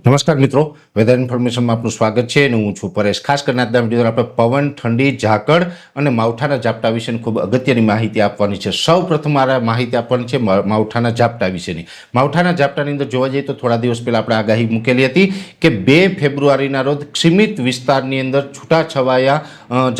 નમસ્કાર મિત્રો, વેધર ઇન્ફોર્મેશનમાં આપનું સ્વાગત છે અને હું છું પરેશ। ખાસ કરીને આજના વિડીયો આપણે પવન, ઠંડી, ઝાકળ અને માવઠાના ઝાપટા વિશેની ખૂબ અગત્યની માહિતી આપવાની છે। સૌ પ્રથમ મારે માહિતી આપવાની છે માવઠાના ઝાપટા વિશેની। માવઠાના ઝાપટાની અંદર જોવા જઈએ તો થોડા દિવસ પહેલાં આપણે આગાહી મૂકેલી હતી કે 2 ફેબ્રુઆરીના રોજ સીમિત વિસ્તારની અંદર છૂટાછવાયા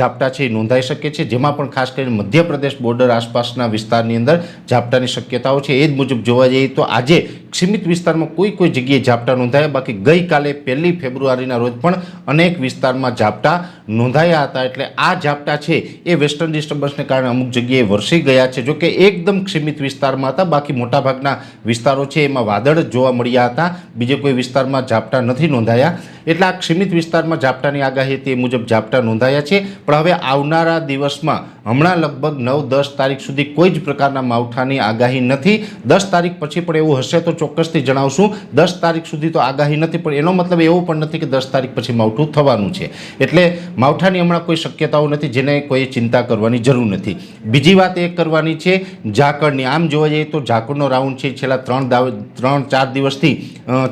ઝાપટા છે એ નોંધાઈ શકે છે, જેમાં પણ ખાસ કરીને મધ્યપ્રદેશ બોર્ડર આસપાસના વિસ્તારની અંદર ઝાપટાની શક્યતાઓ છે। એ જ મુજબ જોવા જઈએ તો આજે સીમિત વિસ્તારમાં કોઈ જગ્યાએ ઝાપટા નોંધાયા, બાકી ગઈકાલે 1 ફેબ્રુઆરીના રોજ પણ અનેક વિસ્તારમાં ઝાપટા નોંધાયા હતા। એટલે આ ઝાપટા છે એ વેસ્ટર્ન ડિસ્ટર્બન્સને કારણે અમુક જગ્યાએ વરસી ગયા છે। જોકે એકદમ સીમિત વિસ્તારમાં હતા, બાકી મોટાભાગના વિસ્તારો છે એમાં વાદળ જ જોવા મળ્યા હતા, બીજે કોઈ વિસ્તારમાં ઝાપટા નથી નોંધાયા। એટલે આ સીમિત વિસ્તારમાં ઝાપટાની આગાહી તે મુજબ ઝાપટા નોંધાયા છે। પણ હવે આવનારા દિવસમાં હમણાં લગભગ 9-10 તારીખ સુધી કોઈ જ પ્રકારના માવઠાની આગાહી નથી। 10 તારીખ પછી પણ એવું હશે તો ચોક્કસથી જણાવશું। 10 તારીખ સુધી તો આગાહી નથી, પણ એનો મતલબ એવો પણ નથી કે 10 તારીખ પછી માવઠું થવાનું છે। એટલે માવઠાની હમણાં કોઈ શક્યતાઓ નથી, જેને કોઈ ચિંતા કરવાની જરૂર નથી। બીજી વાત એ કરવાની છે ઝાકળની। આમ જોવા જઈએ તો ઝાકળનો રાઉન્ડ છે છેલ્લા 3-4 દિવસથી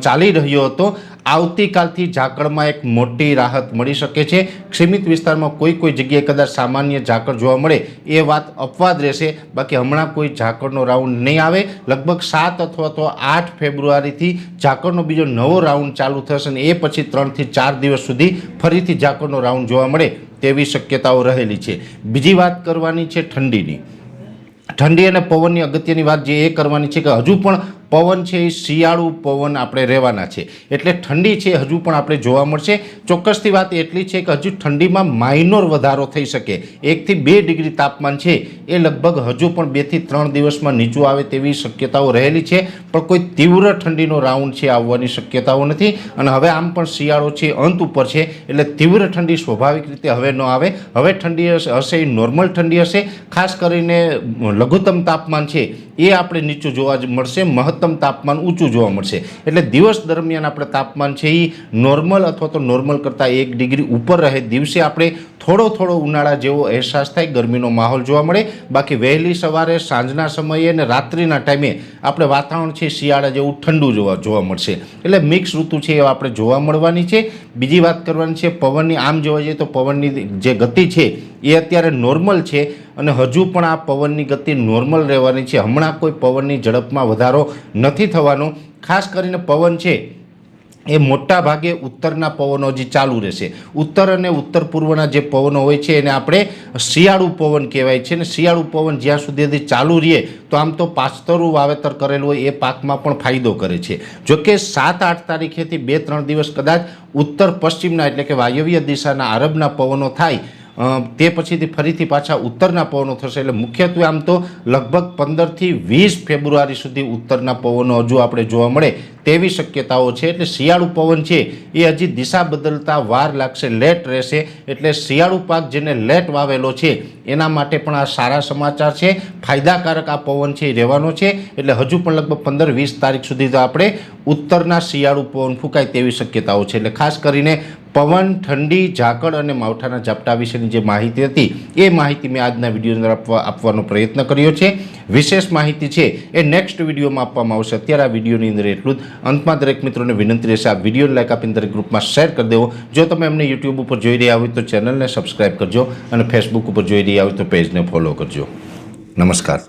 ચાલી રહ્યો હતો। આવતીકાલથી ઝાકળમાં એક મોટી રાહત મળી શકે છે। સીમિત વિસ્તારમાં કોઈ જગ્યાએ કદાચ સામાન્ય ઝાકળ જોવા મળે એ વાત અપવાદ રહેશે, બાકી હમણાં કોઈ ઝાકળનો રાઉન્ડ નહીં આવે। લગભગ 7 અથવા તો 8 ફેબ્રુઆરીથી ઝાકળનો બીજો નવો રાઉન્ડ ચાલુ થશે અને એ પછી 3 થી 4 દિવસ સુધી ફરીથી ઝાકળનો રાઉન્ડ જોવા મળે તેવી શક્યતાઓ રહેલી છે। બીજી વાત કરવાની છે ઠંડીની। ઠંડી અને પવનની અગત્યની વાત જે એ કરવાની છે કે હજુ પણ પવન છે એ શિયાળુ પવન આપણે રહેવાના છે, એટલે ઠંડી છે હજુ પણ આપણે જોવા મળશે। ચોક્કસથી વાત એટલી છે કે હજુ ઠંડીમાં માઇનોર વધારો થઈ શકે, 1 થી 2 ડિગ્રી તાપમાન છે એ લગભગ હજુ પણ 2 થી 3 દિવસમાં નીચું આવે તેવી શક્યતાઓ રહેલી છે, પણ કોઈ તીવ્ર ઠંડીનો રાઉન્ડ છે આવવાની શક્યતાઓ નથી। અને હવે આમ પણ શિયાળો છે અંત ઉપર છે, એટલે તીવ્ર ઠંડી સ્વાભાવિક રીતે હવે ન આવે। હવે ઠંડી હશે એ નોર્મલ ઠંડી હશે। ખાસ કરીને લઘુત્તમ તાપમાન છે એ આપણે નીચું જોવા મળશે, મહત્તમ તાપમાન ઊંચું જોવા મળશે। એટલે દિવસ દરમિયાન આપણે તાપમાન છે એ નોર્મલ અથવા તો નોર્મલ કરતાં 1 ડિગ્રી ઉપર રહે। દિવસે આપણે થોડો ઉનાળા જેવો અહેસાસ થાય, ગરમીનો માહોલ જોવા મળે, બાકી વહેલી સવારે, સાંજના સમયે અને રાત્રિના ટાઈમે આપણે વાતાવરણ છે શિયાળા જેવું ઠંડુ જોવા મળશે। એટલે મિક્સ ઋતુ છે એ આપણે જોવા મળવાની છે। બીજી વાત કરવાની છે પવનની। આમ જોવા જઈએ તો પવનની જે ગતિ છે એ અત્યારે નોર્મલ છે અને હજુ પણ આ પવનની ગતિ નોર્મલ રહેવાની છે। હમણાં કોઈ પવનની ઝડપમાં વધારો નથી થવાનો। ખાસ કરીને પવન છે એ મોટા ભાગે ઉત્તરના પવનો હજી ચાલુ રહેશે। ઉત્તર અને ઉત્તર પૂર્વના જે પવનો હોય છે એને આપણે શિયાળુ પવન કહેવાય છે, અને શિયાળુ પવન જ્યાં સુધી ચાલુ રહે તો આમ તો પાછતરું વાવેતર કરેલું હોય એ પાકમાં પણ ફાયદો કરે છે। જોકે 7-8 તારીખેથી 2-3 દિવસ કદાચ ઉત્તર પશ્ચિમના એટલે કે વાયવ્ય દિશાના આરબના પવનો થાય, તે પછીથી ફરીથી પાછા ઉત્તરના પવનો થશે। એટલે મુખ્યત્વે આમ તો લગભગ 15 થી 20 ફેબ્રુઆરી સુધી ઉત્તરના પવનો હજુ આપણે જોવા મળે તેવી શક્યતાઓ છે। એટલે શિયાળુ પવન છે એ હજી દિશા બદલતા વાર લાગશે, લેટ રહેશે। એટલે શિયાળુ પાક જેને લેટ વાવેલો છે એના માટે પણ આ સારા સમાચાર છે, ફાયદાકારક આ પવન છે એ રહેવાનો છે। એટલે હજુ પણ લગભગ 15-20 તારીખ સુધી તો આપણે ઉત્તરના શિયાળુ પવન ફૂંકાય તેવી શક્યતાઓ છે। એટલે ખાસ કરીને પવન, ઠંડી, ઝાકળ અને માવઠાના ઝાપટા વિશેની જે માહિતી હતી એ માહિતી મેં આજના વિડીયો અંદર આપવાનો પ્રયત્ન કર્યો છે। વિશેષ માહિતી છે એ નેક્સ્ટ વિડીયોમાં આપવામાં આવશે। અત્યારે આ વિડીયોની અંદર એટલું જ। અંતમાં દરેક મિત્રોને વિનંતી રહેશે આ વિડીયોને લાઈક આપીને દરેક ગ્રુપમાં શેર કરી દેવો। જો તમે અમને યુટ્યુબ ઉપર જોઈ રહ્યા હોય તો ચેનલને સબસ્ક્રાઈબ કરજો અને ફેસબુક ઉપર જોઈ રહ્યા હોય તો પેજને ફોલો કરજો। નમસ્કાર।